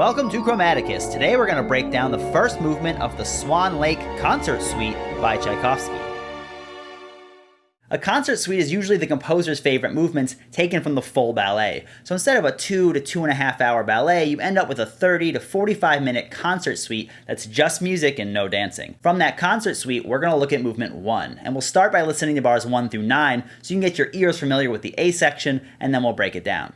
Welcome to Chromaticus. Today we're going to break down the first movement of the Swan Lake Concert Suite by Tchaikovsky. A concert suite is usually the composer's favorite movements taken from the full ballet. So instead of a 2 to 2.5 hour ballet, you end up with a 30 to 45 minute concert suite that's just music and no dancing. From that concert suite, we're going to look at movement 1, and we'll start by listening to bars 1 through 9 so you can get your ears familiar with the A section, and then we'll break it down.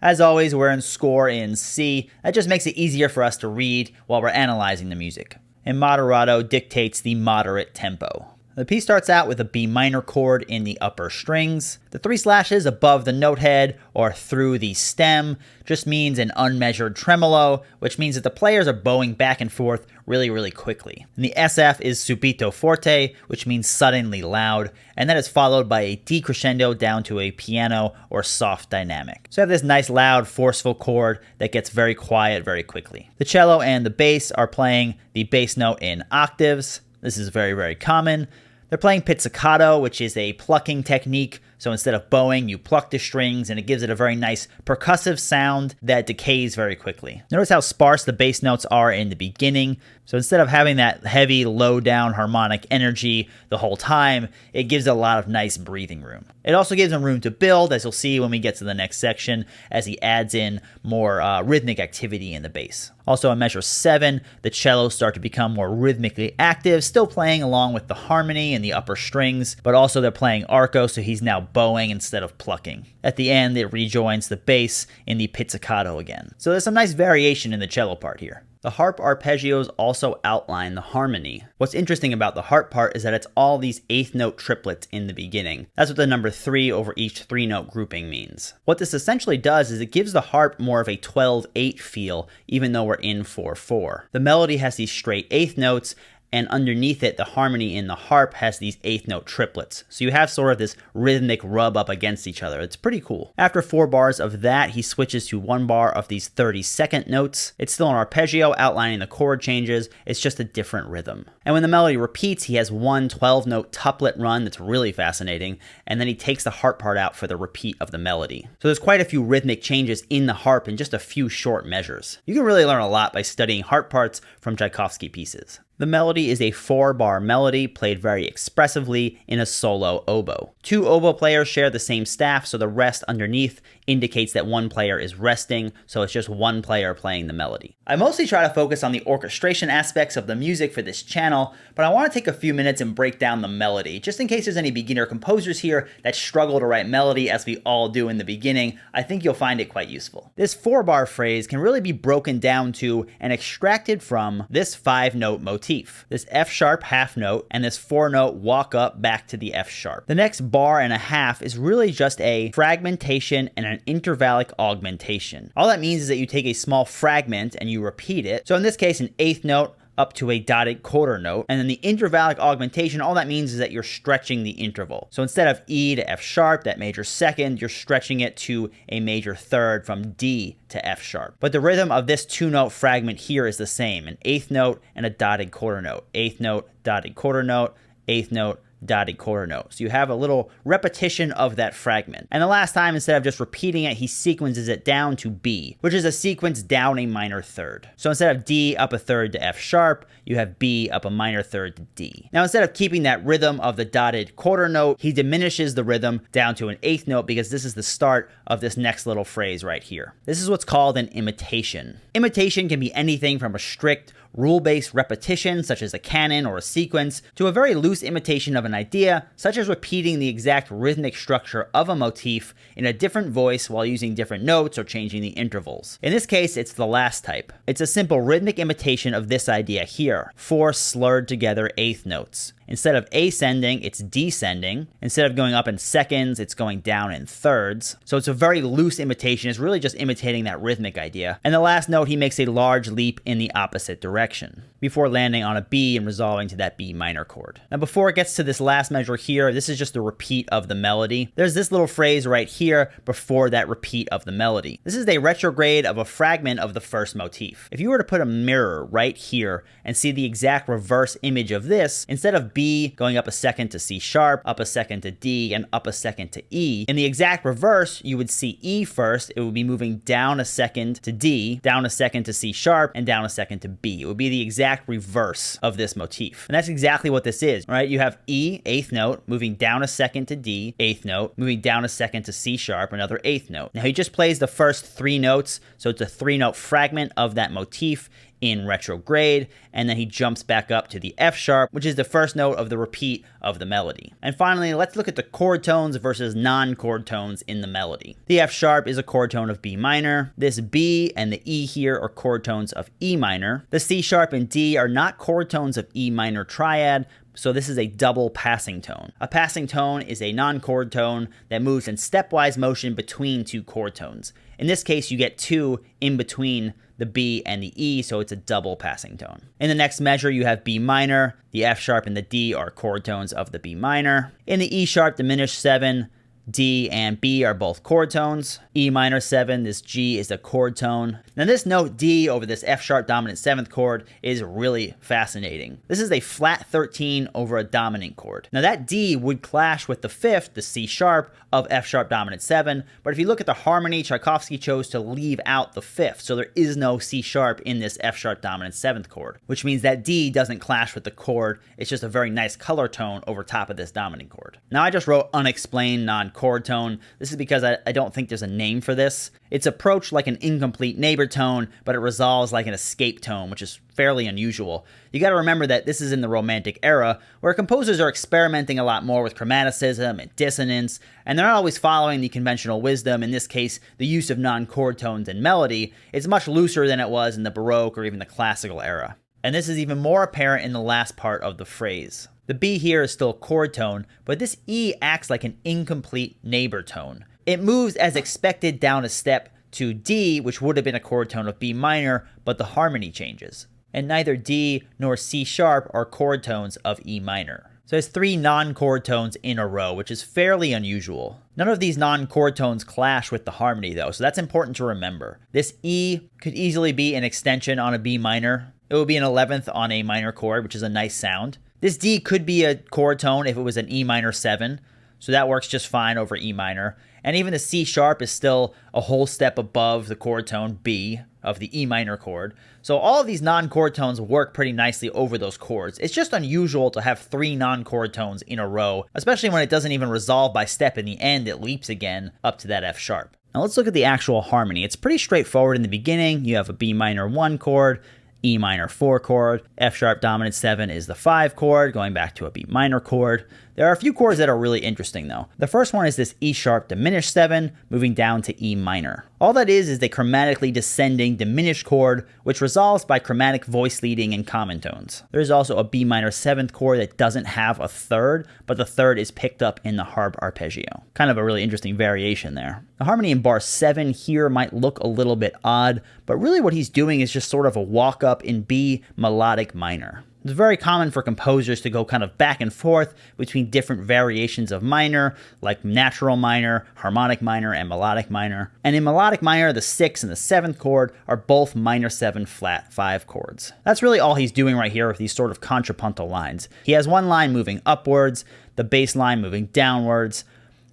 As always, we're in score in C. That just makes it easier for us to read while we're analyzing the music. And moderato dictates the moderate tempo. The piece starts out with a B minor chord in the upper strings. The 3 slashes above the note head or through the stem just means an unmeasured tremolo, which means that the players are bowing back and forth really quickly. And the SF is subito forte, which means suddenly loud, and that is followed by a decrescendo down to a piano or soft dynamic. So you have this nice loud forceful chord that gets very quiet very quickly. The cello and the bass are playing the bass note in octaves. This is very common. They're playing pizzicato, which is a plucking technique. So instead of bowing, you pluck the strings, and it gives it a very nice percussive sound that decays very quickly. Notice how sparse the bass notes are in the beginning. So instead of having that heavy, low-down harmonic energy the whole time, it gives it a lot of nice breathing room. It also gives him room to build, as you'll see when we get to the next section, as he adds in more rhythmic activity in the bass. Also, in measure 7, the cellos start to become more rhythmically active, still playing along with the harmony and the upper strings, but also they're playing arco, so he's now bowing instead of plucking. At the end, it rejoins the bass in the pizzicato again. So there's some nice variation in the cello part here. The harp arpeggios also outline the harmony. What's interesting about the harp part is that it's all these 8th note triplets in the beginning. That's what the number 3 over each 3-note grouping means. What this essentially does is it gives the harp more of a 12-8 feel, even though we're in 4/4. The melody has these straight 8th notes, and underneath it, the harmony in the harp has these 8th note triplets. So you have sort of this rhythmic rub up against each other. It's pretty cool. After 4 bars of that, he switches to 1 bar of these 32nd notes. It's still an arpeggio outlining the chord changes. It's just a different rhythm. And when the melody repeats, he has 1 12-note tuplet run that's really fascinating, and then he takes the harp part out for the repeat of the melody. So there's quite a few rhythmic changes in the harp in just a few short measures. You can really learn a lot by studying harp parts from Tchaikovsky pieces. The melody is a 4-bar melody played very expressively in a solo oboe. 2 oboe players share the same staff, so the rest underneath indicates that one player is resting, so it's just one player playing the melody. I mostly try to focus on the orchestration aspects of the music for this channel, but I want to take a few minutes and break down the melody. Just in case there's any beginner composers here that struggle to write melody, as we all do in the beginning, I think you'll find it quite useful. This 4-bar phrase can really be broken down to and extracted from this 5-note motif, this F sharp half note, and this 4-note walk up back to the F sharp. The next bar and a half is really just a fragmentation and an intervallic augmentation. All that means is that you take a small fragment and you repeat it. So in this case, an 8th note up to a dotted quarter note, and then the intervallic augmentation, all that means is that you're stretching the interval. So instead of E to F sharp, that major second, you're stretching it to a major third from D to F sharp. But the rhythm of this 2-note fragment here is the same, an 8th note and a dotted quarter note, 8th note, dotted quarter note, 8th note, dotted quarter note. So you have a little repetition of that fragment. And the last time, instead of just repeating it, he sequences it down to B, which is a sequence down a minor third. So instead of D up a third to F sharp, you have B up a minor third to D. Now instead of keeping that rhythm of the dotted quarter note, he diminishes the rhythm down to an 8th note because this is the start of this next little phrase right here. This is what's called an imitation. Imitation can be anything from a strict rule-based repetition, such as a canon or a sequence, to a very loose imitation of an idea, such as repeating the exact rhythmic structure of a motif in a different voice while using different notes or changing the intervals. In this case, it's the last type. It's a simple rhythmic imitation of this idea here, 4 slurred together 8th notes. Instead of ascending, it's descending. Instead of going up in seconds, it's going down in thirds. So it's a very loose imitation. It's really just imitating that rhythmic idea. And the last note, he makes a large leap in the opposite direction before landing on a B and resolving to that B minor chord. Now, before it gets to this last measure here, this is just a repeat of the melody. There's this little phrase right here before that repeat of the melody. This is a retrograde of a fragment of the first motif. If you were to put a mirror right here and see the exact reverse image of this, instead of B going up a second to C sharp, up a second to D, and up a second to E, in the exact reverse, you would see E first. It would be moving down a second to D, down a second to C sharp, and down a second to B. It would be the exact reverse of this motif. And that's exactly what this is, right? You have E, eighth note, moving down a second to D, eighth note, moving down a second to C sharp, another eighth note. Now he just plays the first three notes, so it's a three-note fragment of that motif in retrograde, and then he jumps back up to the F sharp, which is the first note of the repeat of the melody. And finally, let's look at the chord tones versus non-chord tones in the melody. The F sharp is a chord tone of B minor. This B and the E here are chord tones of E minor. The C sharp and D are not chord tones of E minor triad, so this is a double passing tone. A passing tone is a non-chord tone that moves in stepwise motion between two chord tones. In this case, you get two in between the B and the E, so it's a double passing tone. In the next measure, you have B minor. The F sharp and the D are chord tones of the B minor. In the E sharp diminished 7, D and B are both chord tones. E minor 7, this G is a chord tone. Now this note D over this F sharp dominant 7th chord is really fascinating. This is a flat 13 over a dominant chord. Now that D would clash with the 5th, the C sharp, of F sharp dominant 7, but if you look at the harmony, Tchaikovsky chose to leave out the 5th, so there is no C sharp in this F sharp dominant 7th chord, which means that D doesn't clash with the chord. It's just a very nice color tone over top of this dominant chord. Now I just wrote unexplained non-chord tone. This is because I don't think there's a name for this. It's approached like an incomplete neighbor tone, but it resolves like an escape tone, which is fairly unusual. You got to remember that this is in the Romantic era, where composers are experimenting a lot more with chromaticism and dissonance, and they're not always following the conventional wisdom, in this case, the use of non-chord tones in melody. It's much looser than it was in the Baroque or even the Classical era. And this is even more apparent in the last part of the phrase. The B here is still a chord tone, but this E acts like an incomplete neighbor tone. It moves as expected down a step to D, which would have been a chord tone of B minor, but the harmony changes. And neither D nor C sharp are chord tones of E minor. So there's 3 non-chord tones in a row, which is fairly unusual. None of these non-chord tones clash with the harmony though, so that's important to remember. This E could easily be an extension on a B minor. It would be an 11th on a minor chord, which is a nice sound. This D could be a chord tone if it was an E minor 7, so that works just fine over E minor. And even the C sharp is still a whole step above the chord tone B of the E minor chord. So all of these non-chord tones work pretty nicely over those chords. It's just unusual to have 3 non-chord tones in a row, especially when it doesn't even resolve by step in the end. It leaps again up to that F sharp. Now let's look at the actual harmony. It's pretty straightforward in the beginning. You have a B minor 1 chord, E minor 4 chord, F sharp dominant 7 is the 5 chord, going back to a B minor chord. There are a few chords that are really interesting though. The first one is this E sharp diminished 7, moving down to E minor. All that is a chromatically descending diminished chord, which resolves by chromatic voice leading and common tones. There's also a B minor 7th chord that doesn't have a third, but the third is picked up in the harp arpeggio. Kind of a really interesting variation there. The harmony in bar 7 here might look a little bit odd, but really what he's doing is just sort of a walk up in B melodic minor. It's very common for composers to go kind of back and forth between different variations of minor, like natural minor, harmonic minor, and melodic minor. And in melodic minor, the 6th and the 7th chord are both minor 7 flat 5 chords. That's really all he's doing right here with these sort of contrapuntal lines. He has one line moving upwards, the bass line moving downwards,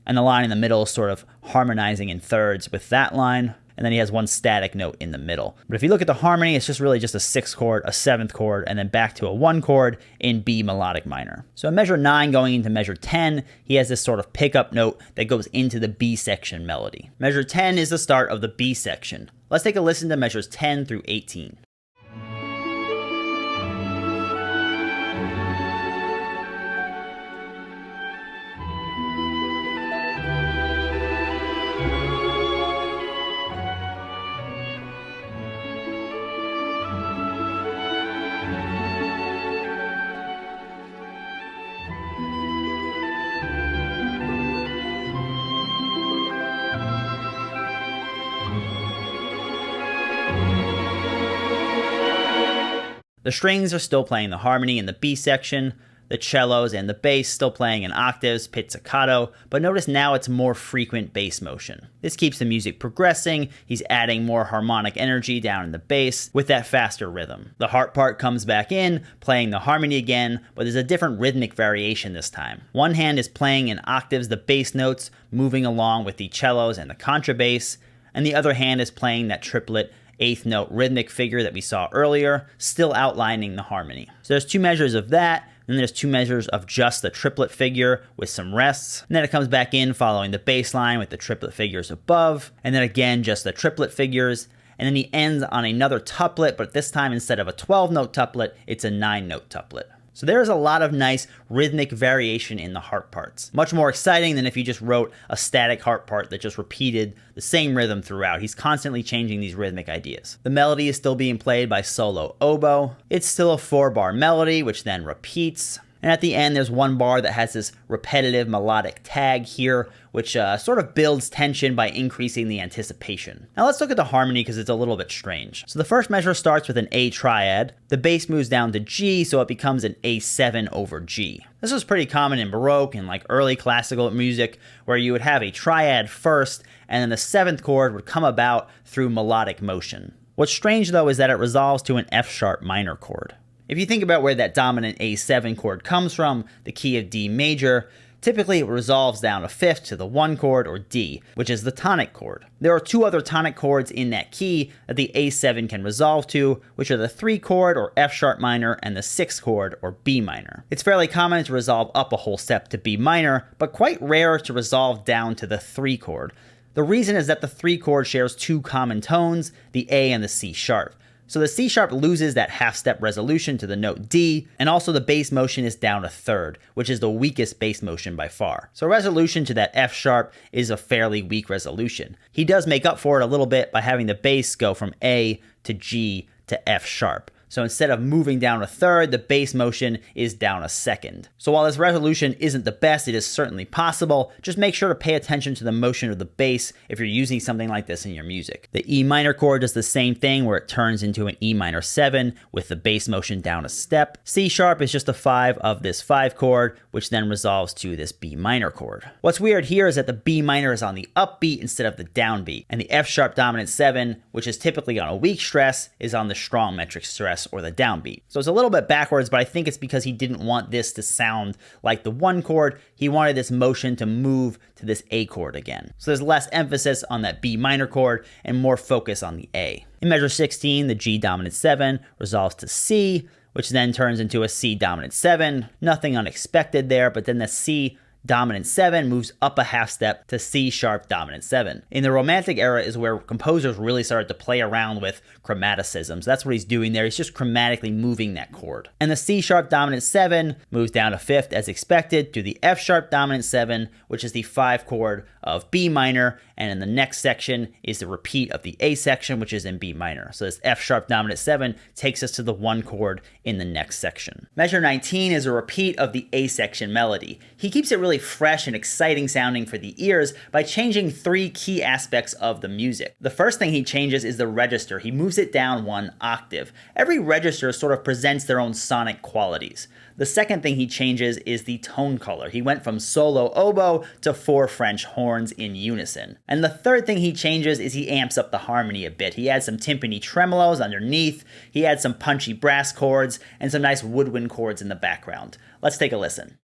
and the line in the middle is sort of harmonizing in thirds with that line. And then he has one static note in the middle. But if you look at the harmony, it's just really just a 6th chord, a 7th chord, and then back to a 1 chord in B melodic minor. So in measure 9 going into measure 10, he has this sort of pickup note that goes into the B section melody. Measure 10 is the start of the B section. Let's take a listen to measures 10 through 18. The strings are still playing the harmony in the B section, the cellos and the bass still playing in octaves, pizzicato, but notice now it's more frequent bass motion. This keeps the music progressing. He's adding more harmonic energy down in the bass with that faster rhythm. The harp part comes back in, playing the harmony again, but there's a different rhythmic variation this time. One hand is playing in octaves the bass notes, moving along with the cellos and the contrabass, and the other hand is playing that triplet eighth note rhythmic figure that we saw earlier, still outlining the harmony. So there's two measures of that. Then there's two measures of just the triplet figure with some rests. And then it comes back in following the bass line with the triplet figures above. And then again, just the triplet figures. And then he ends on another tuplet, but this time instead of a 12-note tuplet, it's a 9-note tuplet. So there is a lot of nice rhythmic variation in the harp parts. Much more exciting than if you just wrote a static harp part that just repeated the same rhythm throughout. He's constantly changing these rhythmic ideas. The melody is still being played by solo oboe. It's still a 4-bar melody, which then repeats. And at the end, there's one bar that has this repetitive melodic tag here, which sort of builds tension by increasing the anticipation. Now let's look at the harmony because it's a little bit strange. So the first measure starts with an A triad. The bass moves down to G, so it becomes an A7 over G. This was pretty common in Baroque and like early classical music, where you would have a triad first, and then the 7th chord would come about through melodic motion. What's strange though is that it resolves to an F sharp minor chord. If you think about where that dominant A7 chord comes from, the key of D major, typically it resolves down a fifth to the 1 chord or D, which is the tonic chord. There are two other tonic chords in that key that the A7 can resolve to, which are the 3 chord or F sharp minor and the 6 chord or B minor. It's fairly common to resolve up a whole step to B minor, but quite rare to resolve down to the 3 chord. The reason is that the 3 chord shares two common tones, the A and the C sharp. So the C sharp loses that half-step resolution to the note D, and also the bass motion is down a third, which is the weakest bass motion by far. So resolution to that F sharp is a fairly weak resolution. He does make up for it a little bit by having the bass go from A to G to F sharp. So instead of moving down a third, the bass motion is down a second. So while this resolution isn't the best, it is certainly possible. Just make sure to pay attention to the motion of the bass if you're using something like this in your music. The E minor chord does the same thing, where it turns into an E minor 7 with the bass motion down a step. C sharp is just a 5 of this 5 chord, which then resolves to this B minor chord. What's weird here is that the B minor is on the upbeat instead of the downbeat, and the F sharp dominant 7, which is typically on a weak stress, is on the strong metric stress or the downbeat. So it's a little bit backwards, but I think it's because he didn't want this to sound like the 1 chord. He wanted this motion to move to this A chord again. So there's less emphasis on that B minor chord and more focus on the A. In measure 16, the G dominant 7 resolves to C, which then turns into a C dominant 7. Nothing unexpected there, but then the C dominant 7 moves up a half step to C sharp dominant 7. In the Romantic era is where composers really started to play around with chromaticisms. That's what he's doing there. He's just chromatically moving that chord. And the C sharp dominant 7 moves down a fifth as expected to the F sharp dominant 7, which is the 5 chord of B minor. And in the next section is the repeat of the A section, which is in B minor. So this F sharp dominant 7 takes us to the 1 chord in the next section. Measure 19 is a repeat of the A section melody. He keeps it really fresh and exciting sounding for the ears by changing 3 key aspects of the music. The first thing he changes is the register. He moves it down 1 octave. Every register sort of presents their own sonic qualities. The second thing he changes is the tone color. He went from solo oboe to 4 French horns in unison. And the third thing he changes is he amps up the harmony a bit. He adds some timpani tremolos underneath, he adds some punchy brass chords, and some nice woodwind chords in the background. Let's take a listen.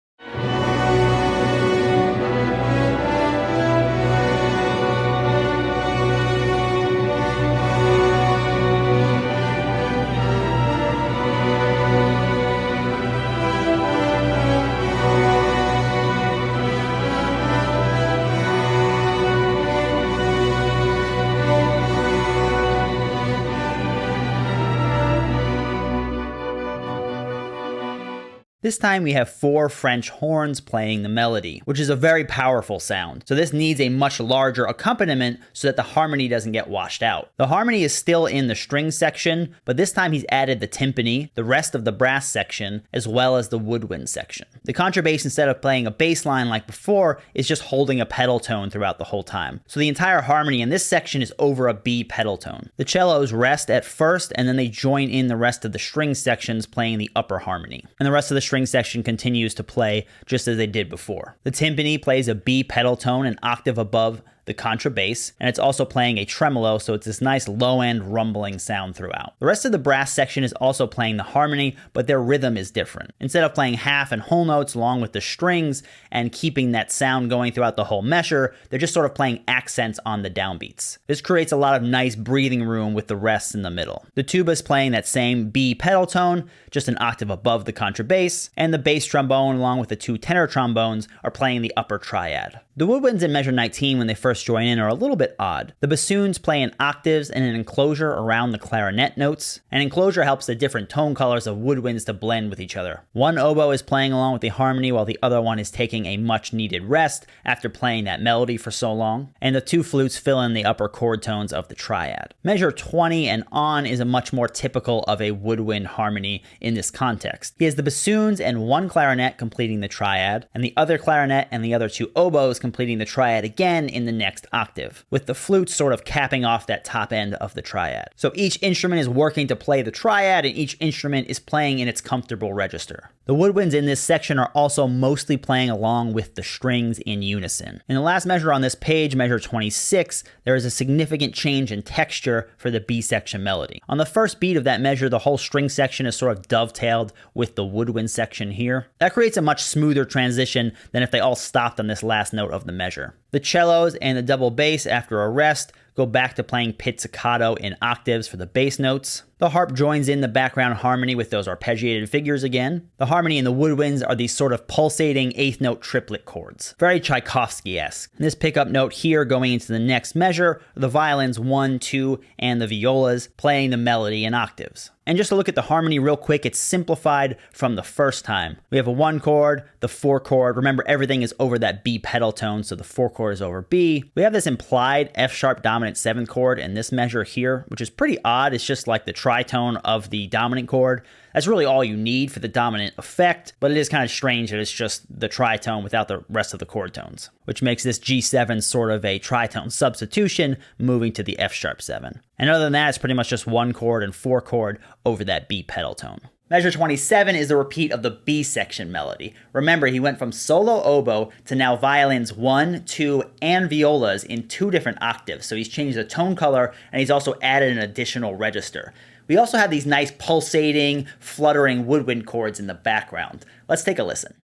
This time we have 4 French horns playing the melody, which is a very powerful sound. So this needs a much larger accompaniment so that the harmony doesn't get washed out. The harmony is still in the string section, but this time he's added the timpani, the rest of the brass section, as well as the woodwind section. The contrabass, instead of playing a bass line like before, is just holding a pedal tone throughout the whole time. So the entire harmony in this section is over a B pedal tone. The cellos rest at first, and then they join in the rest of the string sections playing the upper harmony. And the rest of the string section continues to play just as they did before. The timpani plays a B pedal tone an octave above the contrabass, and it's also playing a tremolo, so it's this nice low-end rumbling sound throughout. The rest of the brass section is also playing the harmony, but their rhythm is different. Instead of playing half and whole notes along with the strings and keeping that sound going throughout the whole measure, they're just sort of playing accents on the downbeats. This creates a lot of nice breathing room with the rests in the middle. The tuba is playing that same B pedal tone, just an octave above the contrabass, and the bass trombone along with the 2 tenor trombones are playing the upper triad. The woodwinds in measure 19 when they first join in are a little bit odd. The bassoons play in octaves and an enclosure around the clarinet notes. An enclosure helps the different tone colors of woodwinds to blend with each other. One oboe is playing along with the harmony while the other one is taking a much needed rest after playing that melody for so long. And the 2 flutes fill in the upper chord tones of the triad. Measure 20 and on is a much more typical of a woodwind harmony in this context. He has the bassoons and 1 clarinet completing the triad, and the other clarinet and the other 2 oboes completing the triad again in the next octave, with the flutes sort of capping off that top end of the triad. So each instrument is working to play the triad, and each instrument is playing in its comfortable register. The woodwinds in this section are also mostly playing along with the strings in unison. In the last measure on this page, measure 26, there is a significant change in texture for the B section melody. On the first beat of that measure, the whole string section is sort of dovetailed with the woodwind section here. That creates a much smoother transition than if they all stopped on this last note of the measure. The cellos and the double bass, after a rest, go back to playing pizzicato in octaves for the bass notes. The harp joins in the background harmony with those arpeggiated figures again. The harmony and the woodwinds are these sort of pulsating 8th note triplet chords. Very Tchaikovsky-esque. This pickup note here going into the next measure are the violins 1, 2, and the violas playing the melody in octaves. And just to look at the harmony real quick, it's simplified from the first time. We have a 1 chord, the 4 chord. Remember, everything is over that B pedal tone, so the 4 chord is over B. We have this implied F sharp dominant 7th chord in this measure here, which is pretty odd. It's just like the tritone of the dominant chord. That's really all you need for the dominant effect, but it is kind of strange that it's just the tritone without the rest of the chord tones, which makes this G7 sort of a tritone substitution, moving to the F sharp 7. And other than that, it's pretty much just 1 chord and 4 chord over that B pedal tone. Measure 27 is a repeat of the B section melody. Remember, he went from solo oboe to now violins 1, 2, and violas in 2 different octaves. So he's changed the tone color, and he's also added an additional register. We also have these nice pulsating, fluttering woodwind chords in the background. Let's take a listen.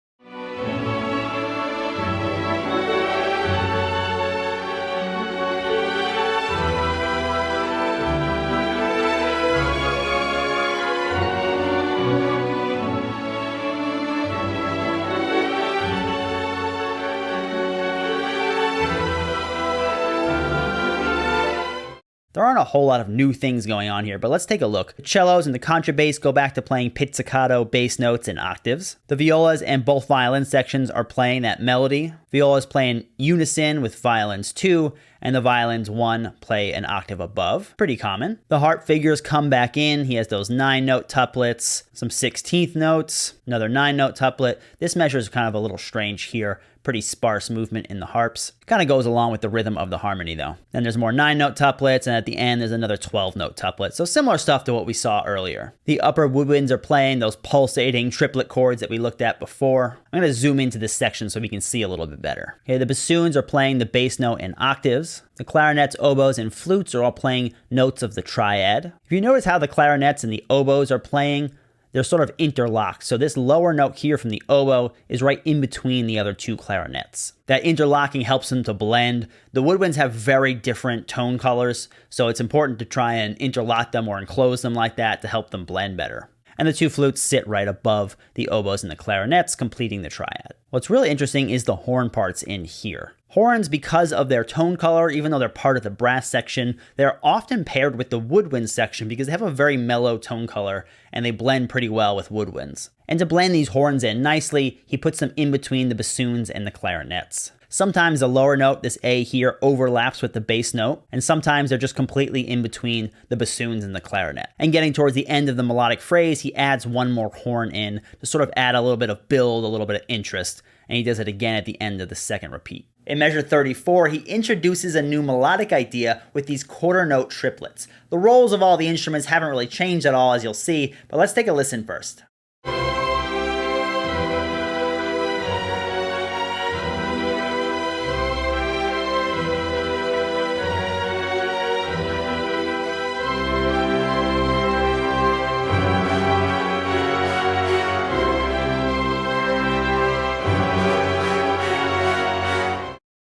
There aren't a whole lot of new things going on here, but let's take a look. The cellos and the contrabass go back to playing pizzicato bass notes in octaves. The violas and both violin sections are playing that melody. Violas play in unison with violins 2, and the violins 1 play an octave above. Pretty common. The harp figures come back in. He has those 9-note tuplets, some 16th notes, another 9-note tuplet. This measure is kind of a little strange here. Pretty sparse movement in the harps. Kind of goes along with the rhythm of the harmony though. Then there's more 9-note tuplets, and at the end there's another 12-note tuplet. So similar stuff to what we saw earlier. The upper woodwinds are playing those pulsating triplet chords that we looked at before. I'm going to zoom into this section so we can see a little bit better. Okay, the bassoons are playing the bass note in octaves. The clarinets, oboes, and flutes are all playing notes of the triad. If you notice how the clarinets and the oboes are playing, they're sort of interlocked. So this lower note here from the oboe is right in between the other 2 clarinets. That interlocking helps them to blend. The woodwinds have very different tone colors, so it's important to try and interlock them or enclose them like that to help them blend better. And the 2 flutes sit right above the oboes and the clarinets, completing the triad. What's really interesting is the horn parts in here. Horns, because of their tone color, even though they're part of the brass section, they're often paired with the woodwind section because they have a very mellow tone color and they blend pretty well with woodwinds. And to blend these horns in nicely, he puts them in between the bassoons and the clarinets. Sometimes the lower note, this A here, overlaps with the bass note, and sometimes they're just completely in between the bassoons and the clarinet. And getting towards the end of the melodic phrase, he adds one more horn in to sort of add a little bit of build, a little bit of interest, and he does it again at the end of the second repeat. In measure 34, he introduces a new melodic idea with these quarter note triplets. The roles of all the instruments haven't really changed at all, as you'll see, but let's take a listen first.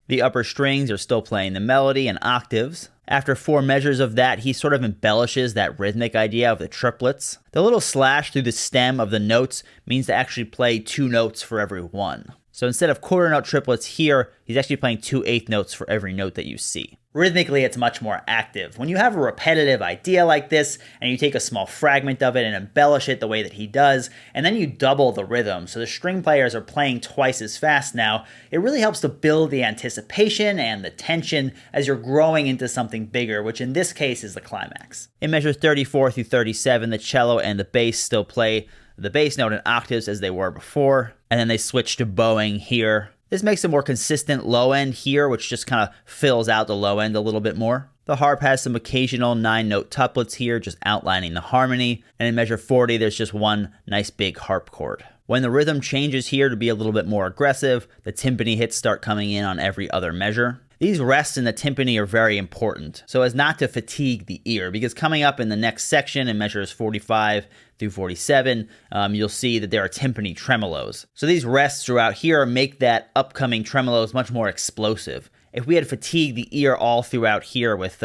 The upper strings are still playing the melody in octaves. After 4 measures of that, he sort of embellishes that rhythmic idea of the triplets. The little slash through the stem of the notes means to actually play 2 notes for every one. So instead of quarter note triplets here, he's actually playing 2 eighth notes for every note that you see. Rhythmically, it's much more active. When you have a repetitive idea like this, and you take a small fragment of it and embellish it the way that he does, and then you double the rhythm, so the string players are playing twice as fast now, it really helps to build the anticipation and the tension as you're growing into something bigger, which in this case is the climax. In measures 34 through 37, the cello and the bass still play the bass note in octaves as they were before, and then they switch to bowing here. This makes a more consistent low end here, which just kind of fills out the low end a little bit more. The harp has some occasional 9-note tuplets here, just outlining the harmony, and in measure 40, there's just one nice big harp chord. When the rhythm changes here to be a little bit more aggressive, the timpani hits start coming in on every other measure. These rests in the timpani are very important, so as not to fatigue the ear, because coming up in the next section in measures 45 through 47, you'll see that there are timpani tremolos. So these rests throughout here make that upcoming tremolos much more explosive. If we had fatigued the ear all throughout here with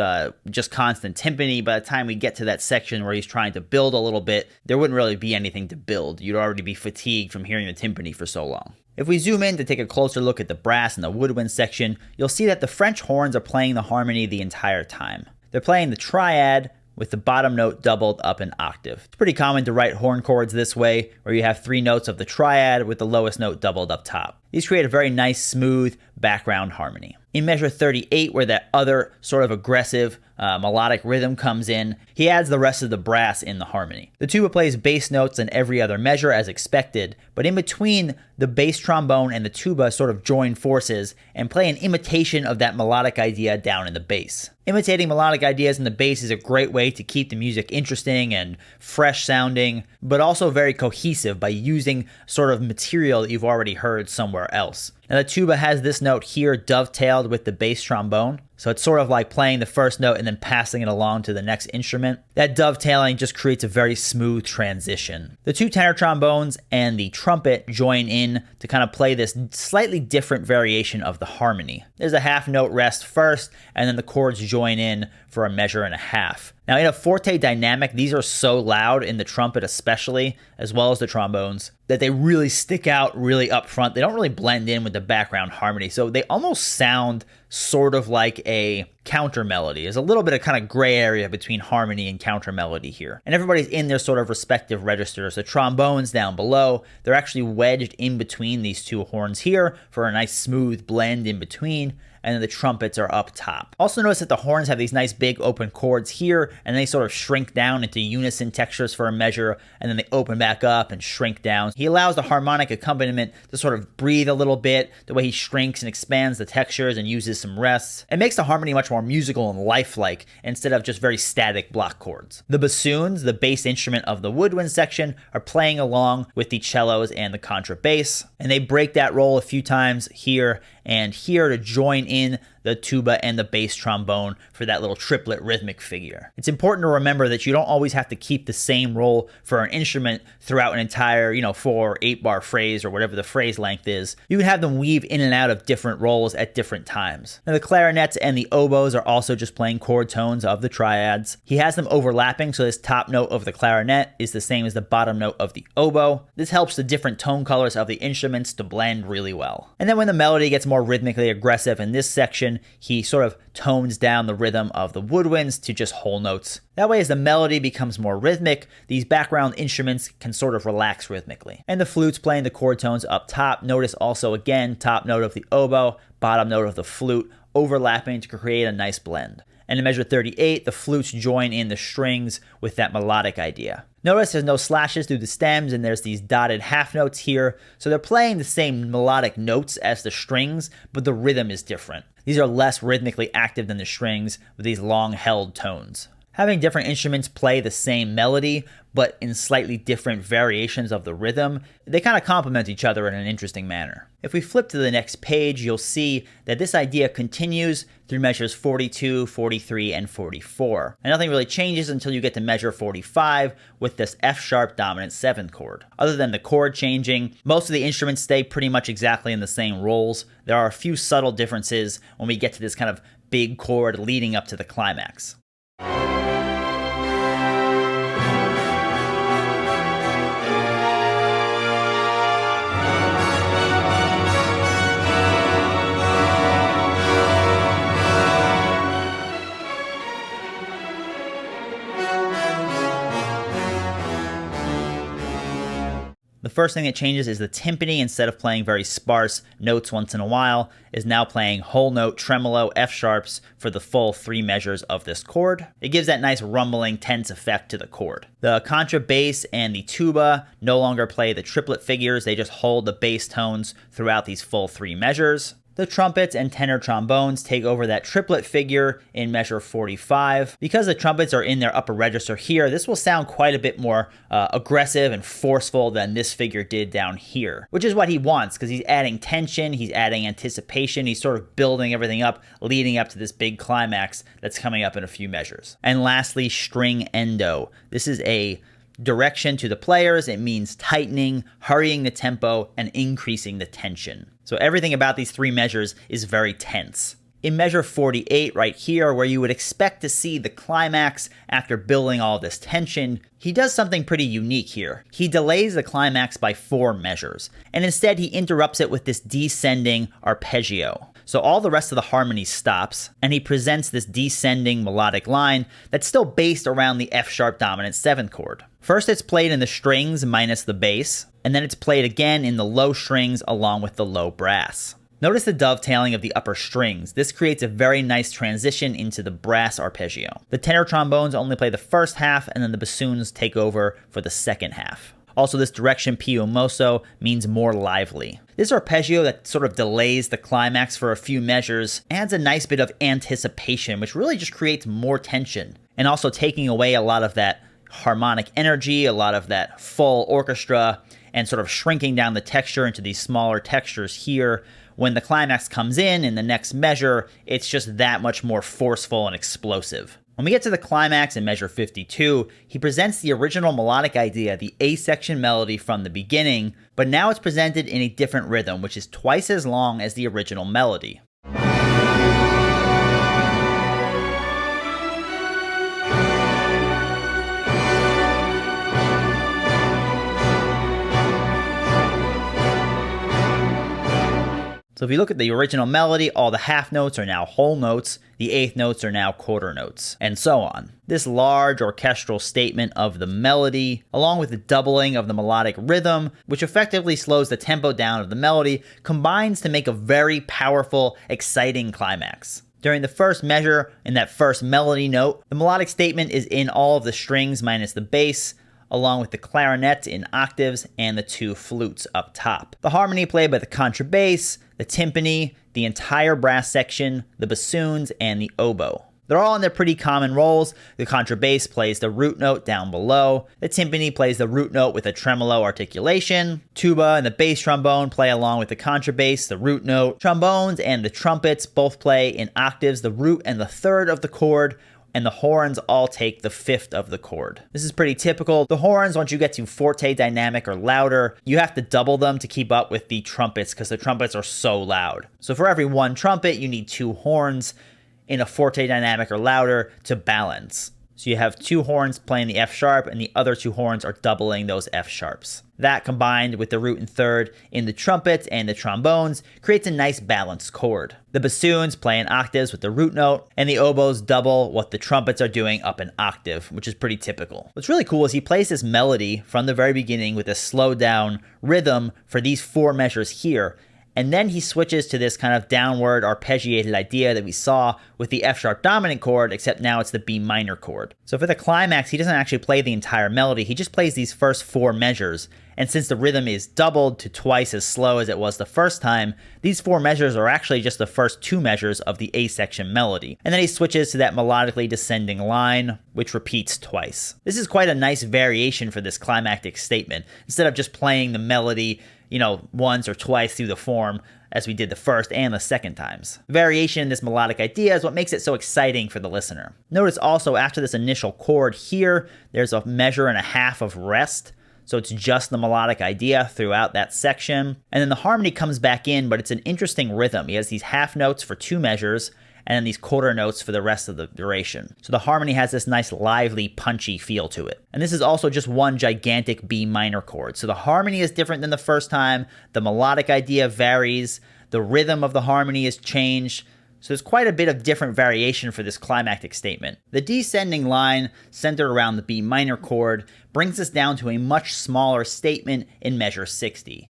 just constant timpani, by the time we get to that section where he's trying to build a little bit, there wouldn't really be anything to build. You'd already be fatigued from hearing the timpani for so long. If we zoom in to take a closer look at the brass and the woodwind section, you'll see that the French horns are playing the harmony the entire time. They're playing the triad with the bottom note doubled up an octave. It's pretty common to write horn chords this way, where you have 3 notes of the triad with the lowest note doubled up top. These create a very nice, smooth background harmony. In measure 38, where that other sort of aggressive melodic rhythm comes in, he adds the rest of the brass in the harmony. The tuba plays bass notes in every other measure as expected, but in between, the bass trombone and the tuba sort of join forces and play an imitation of that melodic idea down in the bass. Imitating melodic ideas in the bass is a great way to keep the music interesting and fresh sounding, but also very cohesive by using sort of material that you've already heard somewhere else. Now the tuba has this note here dovetailed with the bass trombone, so it's sort of like playing the first note and then passing it along to the next instrument. That dovetailing just creates a very smooth transition. The 2 tenor trombones and the trumpet join in to kind of play this slightly different variation of the harmony. There's a half note rest first, and then the chords join in for a measure and a half. Now in a forte dynamic, these are so loud in the trumpet especially, as well as the trombones, that they really stick out really up front. They don't really blend in with the background harmony, so they almost sound sort of like a counter melody. There's a little bit of kind of gray area between harmony and counter melody here. And everybody's in their sort of respective registers. The trombones down below, they're actually wedged in between these 2 horns here for a nice smooth blend in between. And then the trumpets are up top. Also notice that the horns have these nice big open chords here, and they sort of shrink down into unison textures for a measure, and then they open back up and shrink down. He allows the harmonic accompaniment to sort of breathe a little bit, the way he shrinks and expands the textures and uses some rests. It makes the harmony much more musical and lifelike, instead of just very static block chords. The bassoons, the bass instrument of the woodwind section, are playing along with the cellos and the contrabass, and they break that roll a few times here and here to join in the tuba, and the bass trombone for that little triplet rhythmic figure. It's important to remember that you don't always have to keep the same roll for an instrument throughout an entire, 4 or 8 bar phrase or whatever the phrase length is. You can have them weave in and out of different rolls at different times. Now the clarinets and the oboes are also just playing chord tones of the triads. He has them overlapping, so this top note of the clarinet is the same as the bottom note of the oboe. This helps the different tone colors of the instruments to blend really well. And then when the melody gets more rhythmically aggressive in this section, he sort of tones down the rhythm of the woodwinds to just whole notes. That way, as the melody becomes more rhythmic, these background instruments can sort of relax rhythmically. And the flute's playing the chord tones up top. Notice also again, top note of the oboe, bottom note of the flute, overlapping to create a nice blend. And in measure 38, the flutes join in the strings with that melodic idea. Notice there's no slashes through the stems, and there's these dotted half notes here, so they're playing the same melodic notes as the strings, but the rhythm is different. These are less rhythmically active than the strings with these long-held tones. Having different instruments play the same melody, but in slightly different variations of the rhythm, they kind of complement each other in an interesting manner. If we flip to the next page, you'll see that this idea continues through measures 42, 43, and 44. And nothing really changes until you get to measure 45 with this F-sharp dominant 7th chord. Other than the chord changing, most of the instruments stay pretty much exactly in the same rolls. There are a few subtle differences when we get to this kind of big chord leading up to the climax. The first thing that changes is the timpani. Instead of playing very sparse notes once in a while, is now playing whole note tremolo F sharps for the full 3 measures of this chord. It gives that nice rumbling, tense effect to the chord. The contrabass and the tuba no longer play the triplet figures, they just hold the bass tones throughout these full 3 measures. The trumpets and tenor trombones take over that triplet figure in measure 45. Because the trumpets are in their upper register here, this will sound quite a bit more aggressive and forceful than this figure did down here, which is what he wants because he's adding tension, he's adding anticipation, he's sort of building everything up, leading up to this big climax that's coming up in a few measures. And lastly, string endo. This is a direction to the players. It means tightening, hurrying the tempo, and increasing the tension. So everything about these 3 measures is very tense. In measure 48 right here, where you would expect to see the climax after building all this tension, he does something pretty unique here. He delays the climax by 4 measures, and instead he interrupts it with this descending arpeggio. So all the rest of the harmony stops, and he presents this descending melodic line that's still based around the F-sharp dominant 7th chord. First it's played in the strings minus the bass, and then it's played again in the low strings along with the low brass. Notice the dovetailing of the upper strings. This creates a very nice transition into the brass arpeggio. The tenor trombones only play the first half, and then the bassoons take over for the second half. Also, this direction più mosso means more lively. This arpeggio that sort of delays the climax for a few measures adds a nice bit of anticipation, which really just creates more tension, and also taking away a lot of that harmonic energy, a lot of that full orchestra, and sort of shrinking down the texture into these smaller textures here. When the climax comes in the next measure, it's just that much more forceful and explosive. When we get to the climax in measure 52, he presents the original melodic idea, the A section melody from the beginning, but now it's presented in a different rhythm, which is twice as long as the original melody. So if you look at the original melody, all the half notes are now whole notes, the eighth notes are now quarter notes, and so on. This large orchestral statement of the melody, along with the doubling of the melodic rhythm, which effectively slows the tempo down of the melody, combines to make a very powerful, exciting climax. During the first measure, in that first melody note, the melodic statement is in all of the strings minus the bass, along with the clarinet in octaves and the 2 flutes up top. The harmony played by the contrabass, the timpani, the entire brass section, the bassoons, and the oboe. They're all in their pretty common roles. The contrabass plays the root note down below. The timpani plays the root note with a tremolo articulation. Tuba and the bass trombone play along with the contrabass, the root note. Trombones and the trumpets both play in octaves, the root and the third of the chord, and the horns all take the fifth of the chord. This is pretty typical. The horns, once you get to forte, dynamic, or louder, you have to double them to keep up with the trumpets because the trumpets are so loud. So for every one trumpet, you need 2 horns in a forte, dynamic, or louder to balance. So you have 2 horns playing the F sharp and the other 2 horns are doubling those F sharps. That combined with the root and third in the trumpets and the trombones creates a nice balanced chord. The bassoons play in octaves with the root note, and the oboes double what the trumpets are doing up an octave, which is pretty typical. What's really cool is he plays this melody from the very beginning with a slowed down rhythm for these 4 measures here. And then he switches to this kind of downward arpeggiated idea that we saw with the F sharp dominant chord, except now it's the B minor chord. So for the climax, he doesn't actually play the entire melody, he just plays these first 4 measures. And since the rhythm is doubled to twice as slow as it was the first time, these 4 measures are actually just the first 2 measures of the A section melody. And then he switches to that melodically descending line, which repeats twice. This is quite a nice variation for this climactic statement. Instead of just playing the melody, once or twice through the form, as we did the first and the second times. Variation in this melodic idea is what makes it so exciting for the listener. Notice also after this initial chord here, there's a measure and a half of rest. So it's just the melodic idea throughout that section. And then the harmony comes back in, but it's an interesting rhythm. He has these half notes for 2 measures, and then these quarter notes for the rest of the duration. So the harmony has this nice lively, punchy feel to it. And this is also just one gigantic B minor chord. So the harmony is different than the first time, the melodic idea varies, the rhythm of the harmony is changed. So there's quite a bit of different variation for this climactic statement. The descending line centered around the B minor chord brings us down to a much smaller statement in measure 60.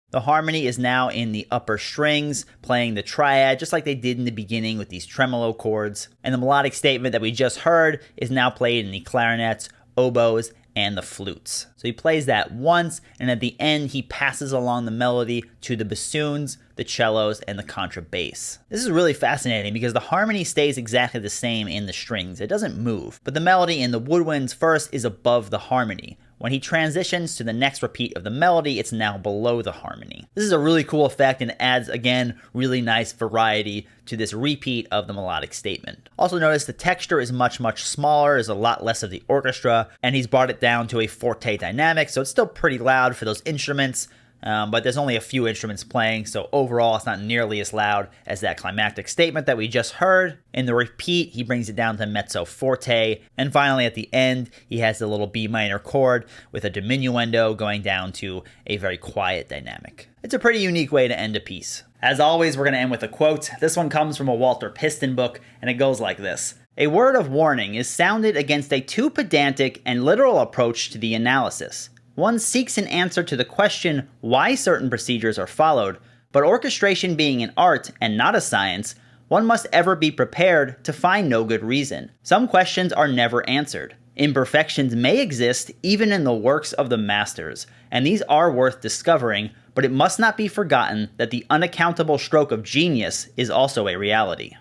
The harmony is now in the upper strings, playing the triad, just like they did in the beginning with these tremolo chords. And the melodic statement that we just heard is now played in the clarinets, oboes, and the flutes. So he plays that once, and at the end he passes along the melody to the bassoons, the cellos, and the contrabass. This is really fascinating because the harmony stays exactly the same in the strings. It doesn't move, but the melody in the woodwinds first is above the harmony. When he transitions to the next repeat of the melody, it's now below the harmony. This is a really cool effect and adds, again, really nice variety to this repeat of the melodic statement. Also notice the texture is much, much smaller, there's a lot less of the orchestra, and he's brought it down to a forte dynamic, so it's still pretty loud for those instruments, but there's only a few instruments playing, so overall it's not nearly as loud as that climactic statement that we just heard. In the repeat, he brings it down to mezzo forte, and finally at the end, he has the little B minor chord with a diminuendo going down to a very quiet dynamic. It's a pretty unique way to end a piece. As always, we're going to end with a quote. This one comes from a Walter Piston book, and it goes like this. "A word of warning is sounded against a too pedantic and literal approach to the analysis. One seeks an answer to the question why certain procedures are followed, but orchestration being an art and not a science, one must ever be prepared to find no good reason. Some questions are never answered. Imperfections may exist even in the works of the masters, and these are worth discovering, but it must not be forgotten that the unaccountable stroke of genius is also a reality."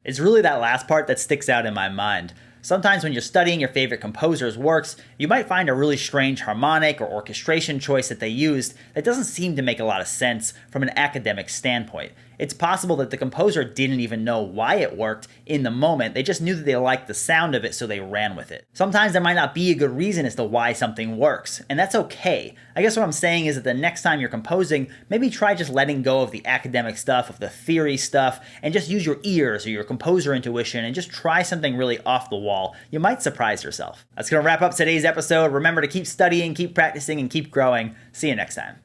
It's really that last part that sticks out in my mind. Sometimes when you're studying your favorite composer's works, you might find a really strange harmonic or orchestration choice that they used that doesn't seem to make a lot of sense from an academic standpoint. It's possible that the composer didn't even know why it worked in the moment, they just knew that they liked the sound of it so they ran with it. Sometimes there might not be a good reason as to why something works, and that's okay. I guess what I'm saying is that the next time you're composing, maybe try just letting go of the academic stuff, of the theory stuff, and just use your ears or your composer intuition and just try something really off the wall. You might surprise yourself. That's going to wrap up today's episode. Remember to keep studying, keep practicing, and keep growing. See you next time.